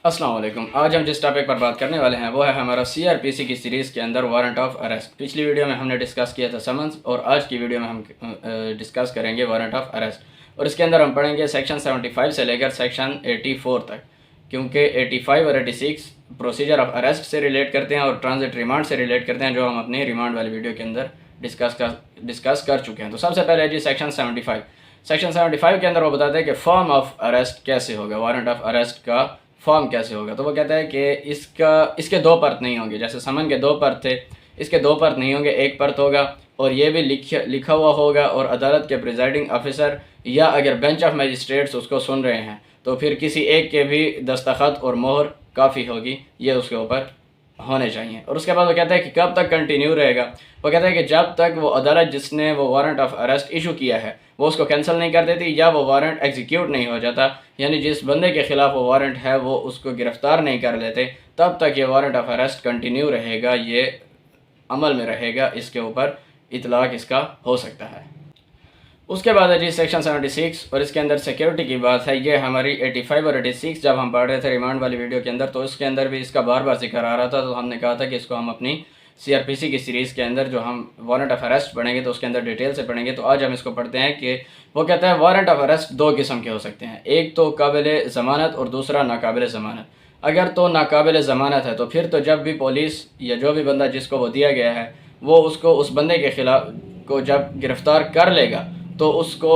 अस्सलाम वालेकुम। आज हम जिस टॉपिक पर बात करने वाले हैं वो है हमारा सीआरपीसी की सीरीज़ के अंदर वारंट ऑफ अरेस्ट। पिछली वीडियो में हमने डिस्कस किया था समन्स और आज की वीडियो में हम डिस्कस करेंगे वारंट ऑफ अरेस्ट। और इसके अंदर हम पढ़ेंगे सेक्शन 75 से लेकर सेक्शन 84 तक, क्योंकि 85 और 86 प्रोसीजर ऑफ अरेस्ट से रिलेट करते हैं और ट्रांजिट रिमांड से रिलेट करते हैं, जो हम अपनी रिमांड वाली वीडियो के अंदर डिस्कस कर चुके हैं। तो सबसे पहले जी सेक्शन 75 के अंदर वो बताते हैं कि फॉर्म ऑफ अरेस्ट कैसे होगा, वारंट ऑफ अरेस्ट का फॉर्म कैसे होगा। तो वो कहता है कि इसके दो परत नहीं होंगे, जैसे समन के दो परत थे, इसके दो परत नहीं होंगे, एक परत होगा और ये भी लिखा हुआ होगा और अदालत के प्रिजाइडिंग ऑफिसर या अगर बेंच ऑफ मजिस्ट्रेट्स उसको सुन रहे हैं तो फिर किसी एक के भी दस्तखत और मोहर काफ़ी होगी, ये उसके ऊपर होने चाहिए। और उसके बाद वो कहता है कि कब तक कंटिन्यू रहेगा। वो कहता है कि जब तक वो अदालत जिसने वो वारंट ऑफ अरेस्ट इशू किया है वो उसको कैंसिल नहीं कर देती या वो वारंट एग्जीक्यूट नहीं हो जाता, यानी जिस बंदे के ख़िलाफ़ वो वारंट है वो उसको गिरफ़्तार नहीं कर लेते, तब तक ये वारंट ऑफ अरेस्ट कंटिन्यू रहेगा, ये अमल में रहेगा, इसके ऊपर इतलाक़ इसका हो सकता है। उसके बाद है जी सेक्शन 76 और इसके अंदर सिक्योरिटी की बात है। ये हमारी 85 और 86 जब हम पढ़ रहे थे रिमांड वाली वीडियो के अंदर तो इसके अंदर भी इसका बार बार जिक्र आ रहा था, तो हमने कहा था कि इसको हम अपनी सीआरपीसी की सीरीज़ के अंदर जो हम वारंट ऑफ अरेस्ट पढ़ेंगे तो उसके अंदर डिटेल से पढ़ेंगे। तो आज हम इसको पढ़ते हैं कि वो कहता है वारंट ऑफ अरेस्ट दो किस्म के हो सकते हैं, एक तो काबिल ज़मानत और दूसरा नाकाबिल ज़मानत। अगर तो नाकाबिल ज़मानत है तो फिर तो जब भी पुलिस या जो भी बंदा जिसको वो दिया गया है वो उसको उस बंदे के ख़िलाफ़ को जब गिरफ़्तार कर लेगा तो उसको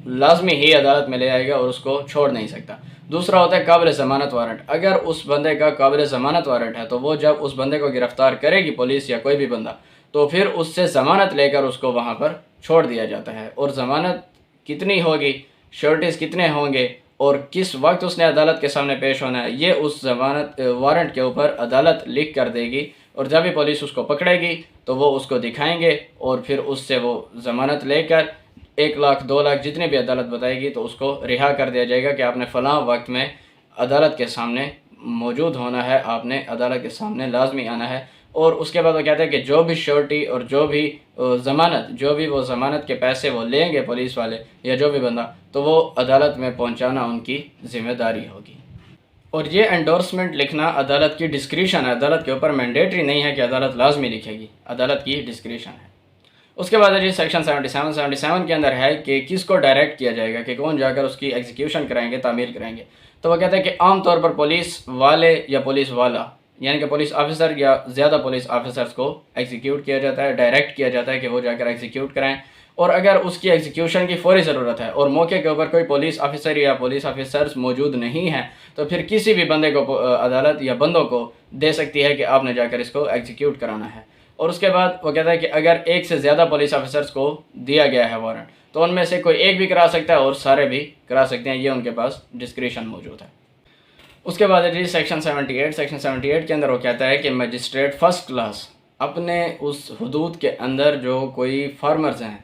लाजमी ही अदालत में ले आएगा और उसको छोड़ नहीं सकता। दूसरा होता है काबिल ज़मानत वारंट। अगर उस बंदे का काबिल ज़मानत वारंट है तो वो जब उस बंदे को गिरफ़्तार करेगी पुलिस या कोई भी बंदा तो फिर उससे ज़मानत लेकर उसको वहाँ पर छोड़ दिया जाता है। और ज़मानत कितनी होगी, श्योरिटीज़ कितने होंगे और किस वक्त उसने अदालत के सामने पेश होना है, ये उस ज़मानत वारंट के ऊपर अदालत लिख कर देगी। और जब भी पुलिस उसको पकड़ेगी तो वो उसको दिखाएंगे और फिर उससे वो ज़मानत लेकर 1 लाख 2 लाख जितनी भी अदालत बताएगी तो उसको रिहा कर दिया जाएगा कि आपने फ़लाँ वक्त में अदालत के सामने मौजूद होना है, आपने अदालत के सामने लाजमी आना है। और उसके बाद वो कहते हैं कि जो भी श्योरिटी और जो भी ज़मानत, जो भी वो ज़मानत के पैसे वो लेंगे पुलिस वाले या जो भी बंदा, तो वो अदालत में पहुंचाना उनकी ज़िम्मेदारी होगी। और ये एंडोर्समेंट लिखना अदालत की डिस्क्रिशन है, अदालत के ऊपर मैंडेटरी नहीं है कि अदालत लाजमी लिखेगी, अदालत की डिस्क्रिशन है। उसके बाद जी सेक्शन 77 के अंदर है कि किसको डायरेक्ट किया जाएगा, कि कौन जाकर उसकी एग्जीक्यूशन कराएंगे, तामील कराएंगे। तो वह कहता है कि आम तौर पर पुलिस वाले या पुलिस वाला, यानी कि पुलिस ऑफिसर या ज़्यादा पुलिस ऑफिसर्स को एग्जीक्यूट किया जाता है, डायरेक्ट किया जाता है कि वो जाकर एग्जीक्यूट कराएं। और अगर उसकी एग्जीक्यूशन की फौरी ज़रूरत है और मौके के ऊपर कोई पुलिस ऑफिसर या पुलिस ऑफिसर्स मौजूद नहीं हैं तो फिर किसी भी बंदे को अदालत या बंदों को दे सकती है कि आपने जाकर इसको एग्जीक्यूट कराना है। और उसके बाद वो कहता है कि अगर एक से ज़्यादा पुलिस ऑफिसर्स को दिया गया है वारंट तो उनमें से कोई एक भी करा सकता है और सारे भी करा सकते हैं, ये उनके पास डिस्क्रिशन मौजूद है। उसके बाद जी सेक्शन 78 के अंदर वो कहता है कि मजिस्ट्रेट फ़र्स्ट क्लास अपने उस हदूद के अंदर जो कोई फार्मर्स हैं,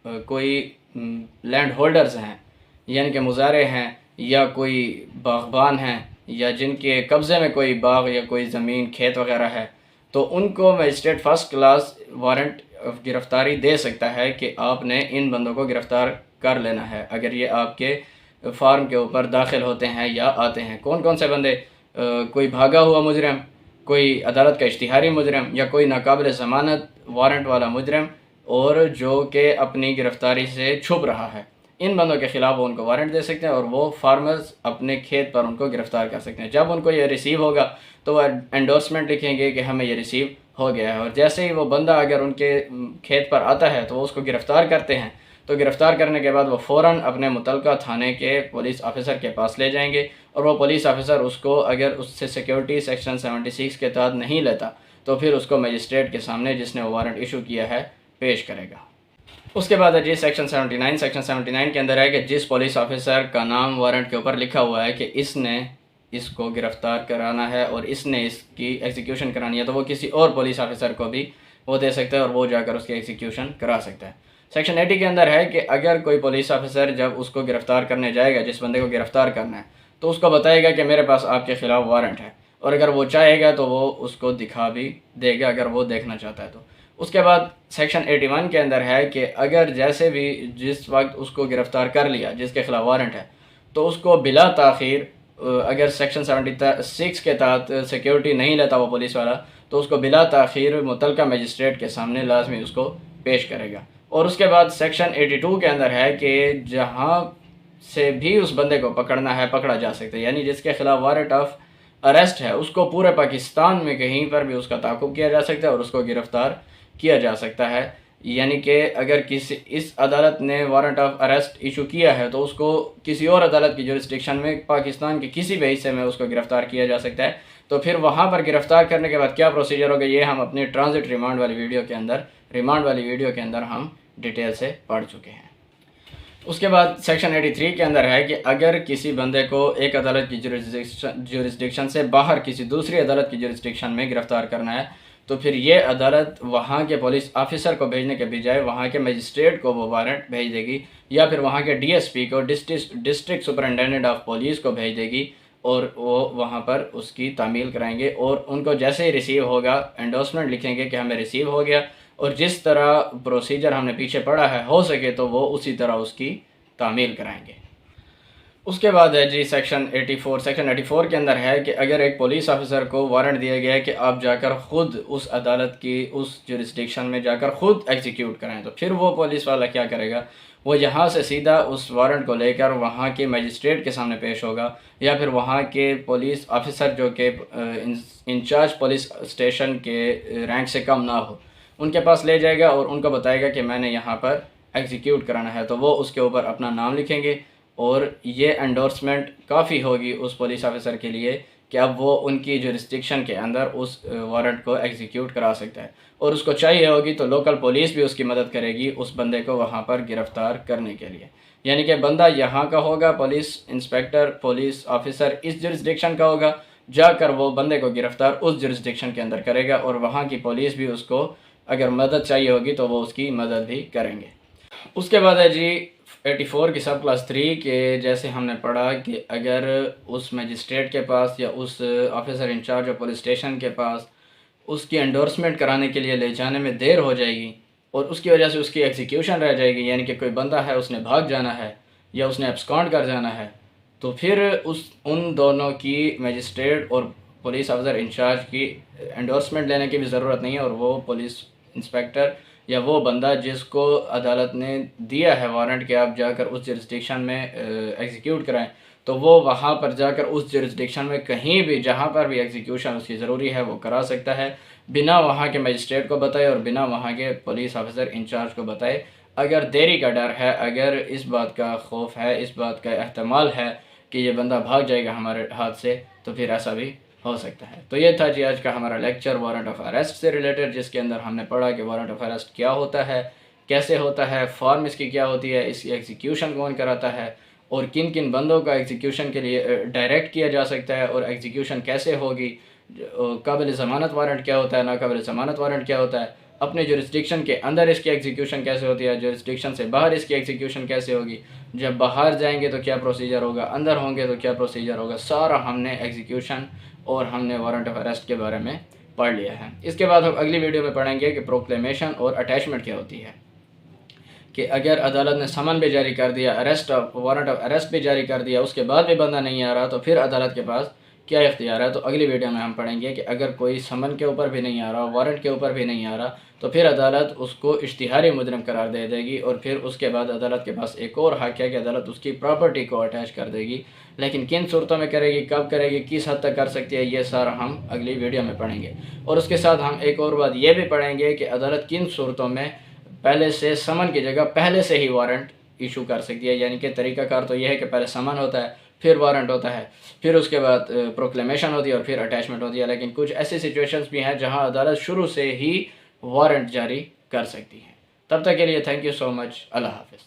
कोई लैंड होल्डर्स हैं, यानी कि मुजारे हैं या कोई बागबान हैं या जिनके कब्ज़े में कोई बाग या कोई ज़मीन खेत वगैरह है, तो उनको मजिस्ट्रेट फ़र्स्ट क्लास वारंट गिरफ़्तारी दे सकता है कि आपने इन बंदों को गिरफ़्तार कर लेना है अगर ये आपके फार्म के ऊपर दाखिल होते हैं या आते हैं। कौन कौन से बंदे, कोई भागा हुआ मुजरम, कोई अदालत का इश्तिहारी मुजरम या कोई नाकाबिल ज़मानत वारंट वाला मुजरम और जो कि अपनी गिरफ़्तारी से छुप रहा है, इन बंदों के ख़िलाफ़ वो उनको वारंट दे सकते हैं और वो फार्मर्स अपने खेत पर उनको गिरफ़्तार कर सकते हैं। जब उनको ये रिसीव होगा तो वह एंडोर्समेंट लिखेंगे कि हमें ये रिसीव हो गया है और जैसे ही वो बंदा अगर उनके खेत पर आता है तो वो उसको गिरफ़्तार करते हैं। तो गिरफ़्तार करने के बाद वो फ़ौरन अपने मुतलका थाने के पुलिस ऑफिसर के पास ले जाएंगे और वो पुलिस ऑफिसर उसको अगर उससे सिक्योरिटी सेक्शन 76 के तहत नहीं लेता तो फिर उसको मजिस्ट्रेट के सामने जिसने वो वारंट इशू किया है पेश करेगा। उसके बाद जी सेक्शन 79 के अंदर है कि जिस पुलिस ऑफिसर का नाम वारंट के ऊपर लिखा हुआ है कि इसने इसको गिरफ़्तार कराना है और इसने इसकी एग्जीक्यूशन करानी है तो वो किसी और पुलिस ऑफिसर को भी वो दे सकता है और वो जाकर उसकी एग्जीक्यूशन करा सकता है। सेक्शन 80 के अंदर है कि अगर कोई पुलिस ऑफिसर जब उसको गिरफ़्तार करने जाएगा, जिस बंदे को गिरफ़्तार करना है, तो उसको बताएगा कि मेरे पास आपके ख़िलाफ़ वारंट है और अगर वो चाहेगा तो वो उसको दिखा भी देगा अगर वो देखना चाहता है तो। उसके बाद सेक्शन 81 के अंदर है कि अगर जैसे भी जिस वक्त उसको गिरफ़्तार कर लिया जिसके ख़िलाफ़ वारंट है तो उसको बिला ताख़ीर اگر سیکشن 76 کے تحت سیکیورٹی نہیں لیتا وہ پولیس والا تو اس کو بلا تاخیر متعلقہ مجسٹریٹ کے سامنے لازمی اس کو پیش کرے گا۔ اور اس کے بعد سیکشن 82 کے اندر ہے کہ جہاں سے بھی اس بندے کو پکڑنا ہے پکڑا جا سکتا ہے، یعنی جس کے خلاف وارنٹ آف اریسٹ ہے اس کو پورے پاکستان میں کہیں پر بھی اس کا تعاقب کیا جا سکتا ہے اور اس کو گرفتار کیا جا سکتا ہے۔ یعنی کہ اگر اس عدالت نے وارنٹ آف اریسٹ ایشو کیا ہے تو اس کو کسی اور عدالت کی جورسڈکشن میں پاکستان کے کسی بھی حصے میں اس کو گرفتار کیا جا سکتا ہے۔ تو پھر وہاں پر گرفتار کرنے کے بعد کیا پروسیجر ہوگا، یہ ہم اپنی ٹرانزٹ ریمانڈ والی ویڈیو کے اندر ہم ڈیٹیل سے پڑھ چکے ہیں۔ اس کے بعد سیکشن 83 کے اندر ہے کہ اگر کسی بندے کو ایک عدالت کی جورسڈکشن سے باہر کسی دوسری عدالت کی جورسڈکشن میں گرفتار کرنا ہے تو پھر یہ عدالت وہاں کے پولیس آفیسر کو بھیجنے کے بجائے وہاں کے مجسٹریٹ کو وہ وارنٹ بھیج دے گی، یا پھر وہاں کے ڈی ایس پی کو ڈسٹرکٹ سپرنٹینڈنٹ آف پولیس کو بھیج دے گی، اور وہ وہاں پر اس کی تعمیل کرائیں گے، اور ان کو جیسے ہی ریسیو ہوگا انڈورسمنٹ لکھیں گے کہ ہمیں ریسیو ہو گیا، اور جس طرح پروسیجر ہم نے پیچھے پڑھا ہے ہو سکے تو وہ اسی طرح اس کی تعمیل کرائیں گے۔ اس کے بعد ہے جی سیکشن 84 کے اندر ہے کہ اگر ایک پولیس آفیسر کو وارنٹ دیا گیا ہے کہ آپ جا کر خود اس عدالت کی اس جورسڈکشن میں جا کر خود ایگزیکیوٹ کریں، تو پھر وہ پولیس والا کیا کرے گا، وہ یہاں سے سیدھا اس وارنٹ کو لے کر وہاں کے مجسٹریٹ کے سامنے پیش ہوگا، یا پھر وہاں کے پولیس آفیسر جو کہ انچارج پولیس اسٹیشن کے رینک سے کم نہ ہو ان کے پاس لے جائے گا اور ان کو بتائے گا کہ میں نے یہاں پر ایگزیکیوٹ کرانا ہے، تو وہ اس کے اوپر اپنا نام لکھیں گے، اور یہ انڈورسمنٹ کافی ہوگی اس پولیس آفیسر کے لیے کہ اب وہ ان کی جورسڈکشن کے اندر اس وارنٹ کو ایگزیکیوٹ کرا سکتا ہے، اور اس کو چاہیے ہوگی تو لوکل پولیس بھی اس کی مدد کرے گی اس بندے کو وہاں پر گرفتار کرنے کے لیے۔ یعنی کہ بندہ یہاں کا ہوگا، پولیس انسپیکٹر پولیس آفیسر اس جورسڈکشن کا ہوگا، جا کر وہ بندے کو گرفتار اس جورسڈکشن کے اندر کرے گا، اور وہاں کی پولیس بھی اس کو اگر مدد چاہیے ہوگی تو وہ اس کی مدد بھی کریں گے۔ اس کے بعد ہے جی 84 کی سب کلاس 3 کے جیسے ہم نے پڑھا کہ اگر اس مجسٹریٹ کے پاس یا اس officer in charge of police station کے پاس اس کی انڈورسمنٹ کرانے کے لیے لے جانے میں دیر ہو جائے گی اور اس کی وجہ سے اس کی ایگزیکیوشن رہ جائے گی، یعنی کہ کوئی بندہ ہے اس نے بھاگ جانا ہے یا اس نے ایبسکانڈ کر جانا ہے، تو پھر ان دونوں کی مجسٹریٹ اور پولیس آفیسر انچارج کی انڈورسمنٹ لینے کی بھی ضرورت نہیں ہے، اور وہ پولیس انسپیکٹر یا وہ بندہ جس کو عدالت نے دیا ہے وارنٹ کہ آپ جا کر اس جورسڈکشن میں ایگزیکیوٹ کرائیں، تو وہ وہاں پر جا کر اس جورسڈکشن میں کہیں بھی جہاں پر بھی ایگزیکیوشن اس کی ضروری ہے وہ کرا سکتا ہے، بنا وہاں کے مجسٹریٹ کو بتائے اور بنا وہاں کے پولیس آفیسر انچارج کو بتائے۔ اگر دیری کا ڈر ہے، اگر اس بات کا خوف ہے، اس بات کا احتمال ہے کہ یہ بندہ بھاگ جائے گا ہمارے ہاتھ سے، تو پھر ایسا بھی ہو سکتا ہے۔ تو یہ تھا جی آج کا ہمارا لیکچر وارنٹ آف اریسٹ سے ریلیٹڈ، جس کے اندر ہم نے پڑھا کہ وارنٹ آف اریسٹ کیا ہوتا ہے، کیسے ہوتا ہے، فارم اس کی کیا ہوتی ہے، اس کی ایگزیکیوشن کون کراتا ہے، اور کن کن بندوں کا ایگزیکیوشن کے لیے ڈائریکٹ کیا جا سکتا ہے، اور ایگزیکیوشن کیسے ہوگی، قابل ضمانت وارنٹ کیا ہوتا ہے، ناقابل ضمانت وارنٹ کیا ہوتا ہے، اپنے جورسڈکشن کے اندر اس کی ایگزیکیوشن کیسے ہوتی ہے، جورسڈکشن سے باہر اس کی ایگزیکیوشن کیسے ہوگی، جب باہر جائیں گے تو کیا پروسیجر ہوگا، اندر ہوں گے تو کیا پروسیجر ہوگا، سارا ہم نے ایگزیکیوشن اور ہم نے وارنٹ آف اریسٹ کے بارے میں پڑھ لیا ہے۔ اس کے بعد ہم اگلی ویڈیو میں پڑھیں گے کہ پروکلیمیشن اور اٹیچمنٹ کیا ہوتی ہے، کہ اگر عدالت نے سمن بھی جاری کر دیا، وارنٹ آف اریسٹ بھی جاری کر دیا، اس کے بعد بھی بندہ نہیں آ رہا، تو پھر عدالت کے پاس کیا اختیار ہے۔ تو اگلی ویڈیو میں ہم پڑھیں گے کہ اگر کوئی سمن کے اوپر بھی نہیں آ رہا، وارنٹ کے اوپر بھی نہیں آ رہا، تو پھر عدالت اس کو اشتہاری مجرم قرار دے دے گی، اور پھر اس کے بعد عدالت کے پاس ایک اور حق ہے کہ عدالت اس کی پراپرٹی کو اٹیچ کر دے گی، لیکن کن صورتوں میں کرے گی، کب کرے گی، کس حد تک کر سکتی ہے، یہ سارا ہم اگلی ویڈیو میں پڑھیں گے۔ اور اس کے ساتھ ہم ایک اور بات یہ بھی پڑھیں گے کہ عدالت کن صورتوں میں پہلے سے سمن کی جگہ پہلے سے ہی وارنٹ ایشو کر سکتی ہے، یعنی کہ طریقہ کار تو یہ ہے کہ پہلے سمن ہوتا ہے، پھر وارنٹ ہوتا ہے، پھر اس کے بعد پروکلیمیشن ہوتی ہے، اور پھر اٹیچمنٹ ہوتی ہے، لیکن کچھ ایسی سچویشنز بھی ہیں جہاں عدالت شروع سے ہی وارنٹ جاری کر سکتی ہے۔ تب تک کے لیے تھینک یو سو مچ، اللہ حافظ۔